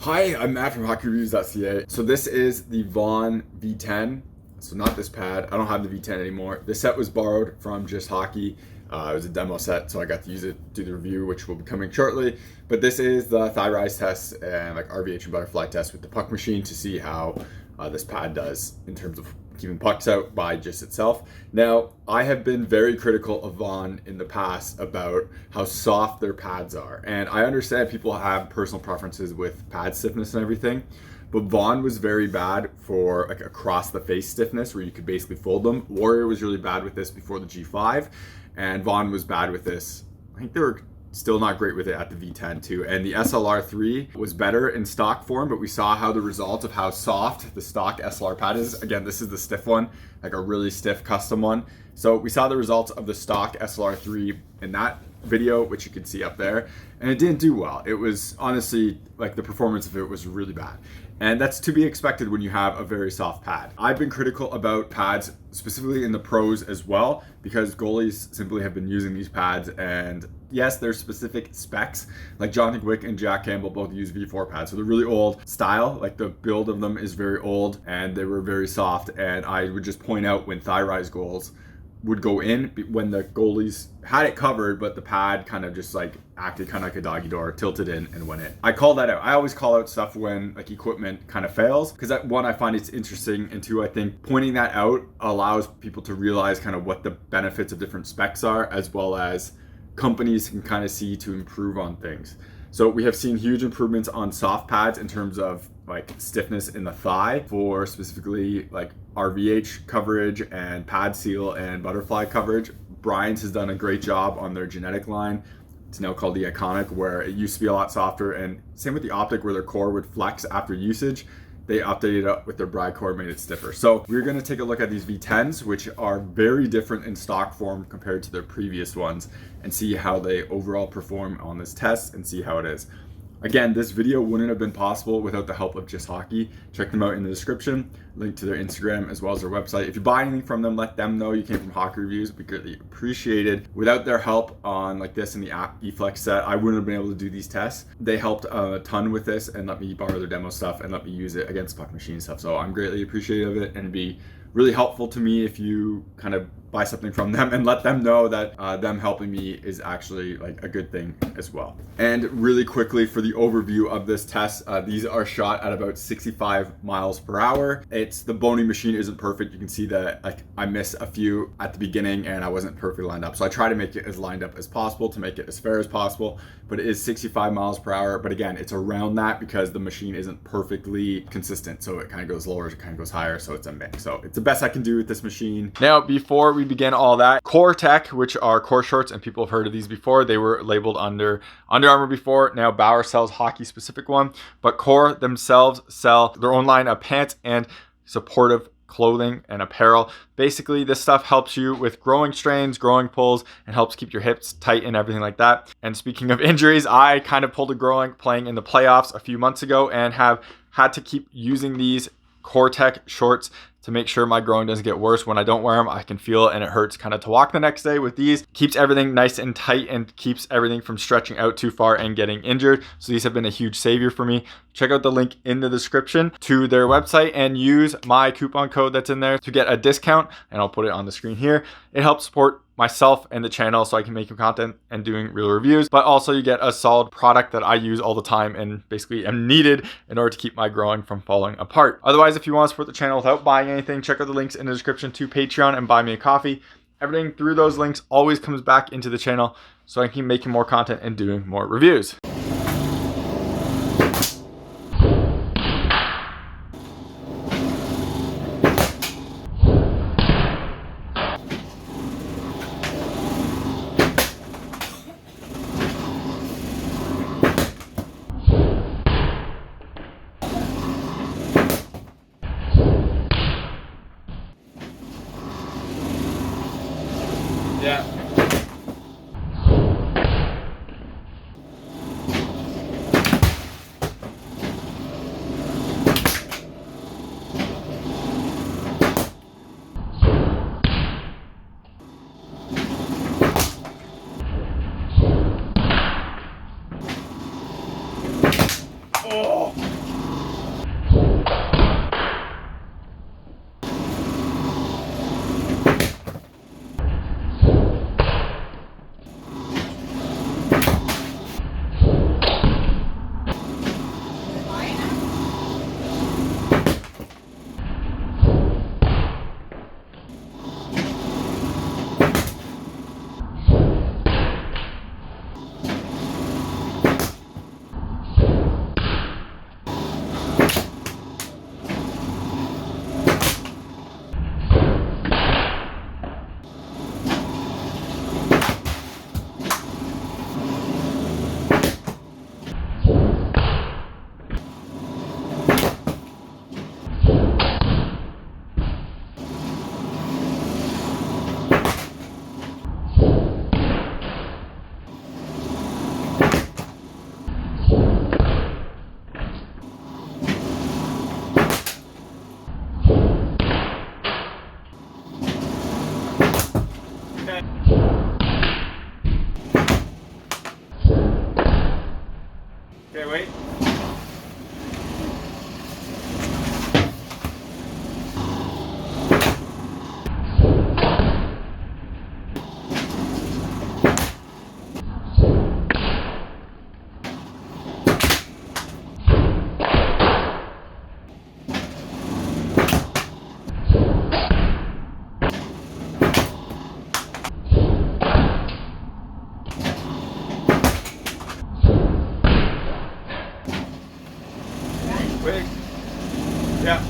Hi, I'm Matt from HockeyReviews.ca. So this is the Vaughn V10. So not this pad. I don't have the V10 anymore. This set was borrowed from Just Hockey. It was a demo set, so I got to use it, do the review, which will be coming shortly. But this is the thigh rise test and like RVH and butterfly test with the puck machine to see how this pad does in terms of keeping pucks out by just itself. Now, I have been very critical of Vaughn in the past about how soft their pads are. And I understand people have personal preferences with pad stiffness and everything, but Vaughn was very bad for like across the face stiffness where you could basically fold them. Warrior was really bad with this before the G5, and Vaughn was bad with this. I think they were still not great with it at the V10 too. And the SLR3 was better in stock form, but we saw how the result of how soft the stock SLR pad is. Again, this is the stiff one, like a really stiff custom one. So we saw the results of the stock SLR3 in that video, which you can see up there, and it didn't do well. It was honestly, like the performance of it was really bad. And that's to be expected when you have a very soft pad. I've been critical about pads, specifically in the pros as well, because goalies simply have been using these pads, and yes, there's specific specs. Like Jonathan Wick and Jack Campbell both use V4 pads, so they're really old style. Like the build of them is very old, and they were very soft. And I would just point out when thigh rise goals would go in when the goalies had it covered, but the pad kind of just like acted kind of like a doggy door, tilted in and went in. I call that out. I always call out stuff when like equipment kind of fails, because one, I find it's interesting, and two, I think pointing that out allows people to realize kind of what the benefits of different specs are, as well as companies can kind of see to improve on things. So we have seen huge improvements on soft pads in terms of like stiffness in the thigh for specifically like RVH coverage and pad seal and butterfly coverage. Brian's has done a great job on their genetic line. It's now called the Iconic, where it used to be a lot softer, and same with the Optic, where their core would flex after usage. They updated it up with their Bride core, made it stiffer. So we're going to take a look at these V10s, which are very different in stock form compared to their previous ones, and see how they overall perform on this test and see how it is. Again, this video wouldn't have been possible without the help of Just Hockey. Check them out in the description, link to their Instagram as well as their website. If you buy anything from them, let them know you came from Hockey Reviews. It'd be greatly appreciated. Without their help on like this and the app eFlex set, I wouldn't have been able to do these tests. They helped a ton with this and let me borrow their demo stuff and let me use it against puck machine stuff. So I'm greatly appreciative of it, and it'd be really helpful to me if you kind of buy something from them and let them know that them helping me is actually like a good thing as well. And really quickly for the overview of this test, these are shot at about 65 miles per hour. The boning machine isn't perfect. You can see that like I missed a few at the beginning and I wasn't perfectly lined up. So I try to make it as lined up as possible to make it as fair as possible, but it is 65 miles per hour. But again, it's around that because the machine isn't perfectly consistent. So it kind of goes lower, it kind of goes higher. So it's a mix. So it's the best I can do with this machine. Now, before we begin all that, Core Tech, which are core shorts, and people have heard of these before, they were labeled under Under Armour before. Now Bauer sells hockey specific one, but Core themselves sell their own line of pants and supportive clothing and apparel. Basically, this stuff helps you with growing strains, growing pulls, and helps keep your hips tight and everything like that. And speaking of injuries, I kind of pulled a growing playing in the playoffs a few months ago and have had to keep using these Core Tech shorts to make sure my growing doesn't get worse. When I don't wear them, I can feel it and it hurts kind of to walk the next day. With these, keeps everything nice and tight and keeps everything from stretching out too far and getting injured. So these have been a huge savior for me. Check out the link in the description to their website and use my coupon code that's in there to get a discount, and I'll put it on the screen here. It helps support myself and the channel so I can make content and doing real reviews, but also you get a solid product that I use all the time and basically am needed in order to keep my growing from falling apart. Otherwise, if you want to support the channel without buying anything, check out the links in the description to Patreon and buy me a coffee. Everything through those links always comes back into the channel so I can keep making more content and doing more reviews. Yeah. Wait. Yeah.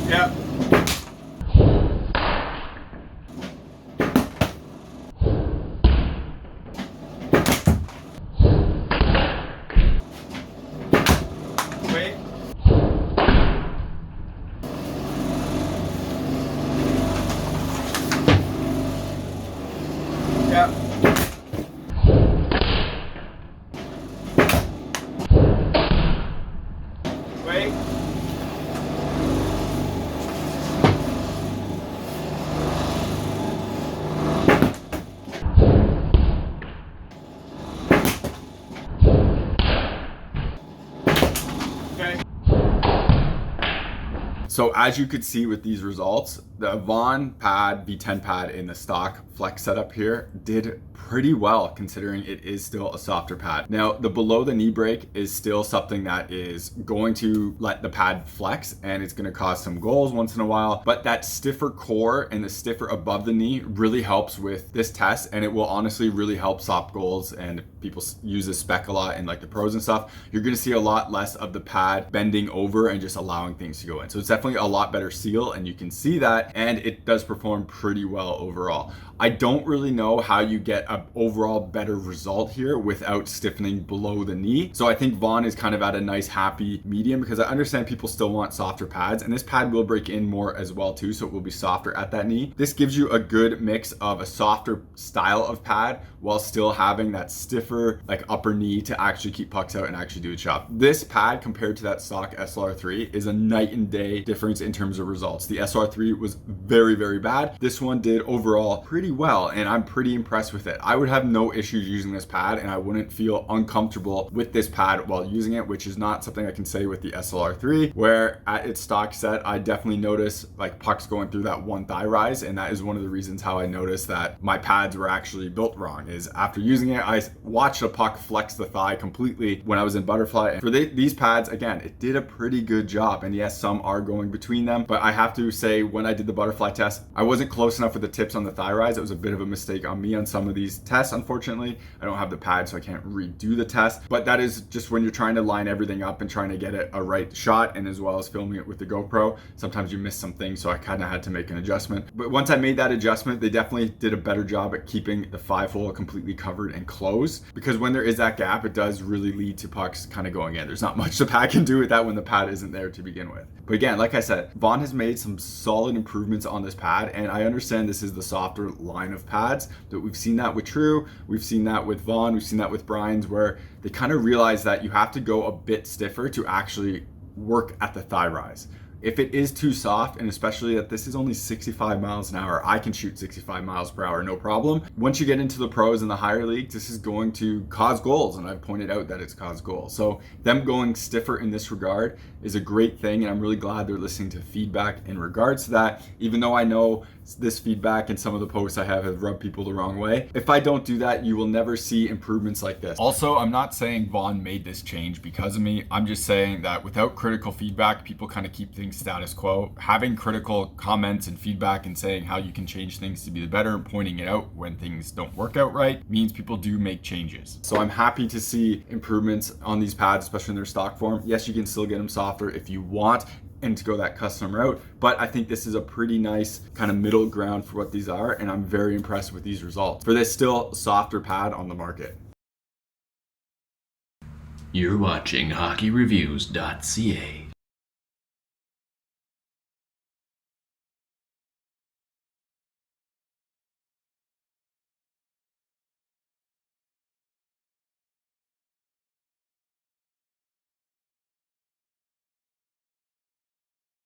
Yeah. Wait. Yeah. Wait. Okay. So as you could see with these results, the Vaughn pad, V10 pad in the stock flex setup here did pretty well considering it is still a softer pad. Now the below the knee break is still something that is going to let the pad flex and it's going to cause some goals once in a while, but that stiffer core and the stiffer above the knee really helps with this test, and it will honestly really help soft goals. And people use this spec a lot in like the pros and stuff. You're going to see a lot less of the pad bending over and just allowing things to go in. So it's definitely a lot better seal, and you can see that, and it does perform pretty well overall. I don't really know how you get an overall better result here without stiffening below the knee. So I think Vaughn is kind of at a nice happy medium, because I understand people still want softer pads, and this pad will break in more as well too, so it will be softer at that knee. This gives you a good mix of a softer style of pad while still having that stiffer like upper knee to actually keep pucks out and actually do its job. This pad compared to that stock SLR3 is a night and day difference in terms of results. The SLR3 was very, very bad. This one did overall pretty well, and I'm pretty impressed with it. I would have no issues using this pad, and I wouldn't feel uncomfortable with this pad while using it, which is not something I can say with the SLR3, where at its stock set, I definitely notice like pucks going through that one thigh rise, and that is one of the reasons how I noticed that my pads were actually built wrong. Is after using it, I watched a puck flex the thigh completely when I was in butterfly. And for these pads, again, it did a pretty good job, and yes, some are going between them, but I have to say when I did the butterfly test, I wasn't close enough with the tips on the thigh rise. It was a bit of a mistake on me on some of these tests. Unfortunately, I don't have the pad, so I can't redo the test, but that is just when you're trying to line everything up and trying to get it a right shot, and as well as filming it with the GoPro, sometimes you miss some things, so I kind of had to make an adjustment. But once I made that adjustment, they definitely did a better job at keeping the 5-hole completely covered and closed, because when there is that gap, it does really lead to pucks kind of going in. There's not much the pad can do with that when the pad isn't there to begin with. But again, like I said, Vaughn has made some solid improvements on this pad, and I understand this is the softer line of pads, but we've seen that with True, we've seen that with Vaughn, we've seen that with Brian's, where they kind of realize that you have to go a bit stiffer to actually work at the thigh rise. If it is too soft, and especially that this is only 65 miles an hour, I can shoot 65 miles per hour, no problem. Once you get into the pros and the higher leagues, this is going to cause goals, and I've pointed out that it's caused goals. So them going stiffer in this regard is a great thing, and I'm really glad they're listening to feedback in regards to that, even though I know this feedback and some of the posts I have rubbed people the wrong way. If I don't do that, you will never see improvements like this. Also, I'm not saying Vaughn made this change because of me. I'm just saying that without critical feedback, people kind of keep things status quo. Having critical comments and feedback and saying how you can change things to be the better and pointing it out when things don't work out right means people do make changes. So I'm happy to see improvements on these pads, especially in their stock form. Yes, you can still get them softer if you want and to go that custom route, but I think this is a pretty nice kind of middle ground for what these are, and I'm very impressed with these results for this still softer pad on the market. You're watching HockeyReviews.ca.